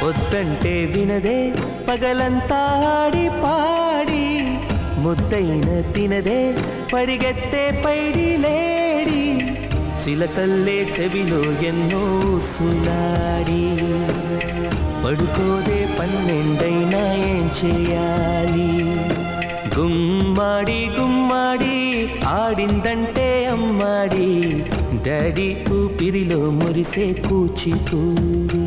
వద్దంటే వినదే పగలంతా ఆడి పాడి ముద్దైన తినదే పరిగెత్తే పైడి లేడి చిలకల్లే చెవిలో ఎన్నో సులాడి పడుకోదే పన్నెండైనా ఏం చేయాలి గుమ్మాడి గుమ్మాడి ఆడిందంటే అమ్మాడి డాడీ ఊపిరిలో మురిసే కూచిపూడి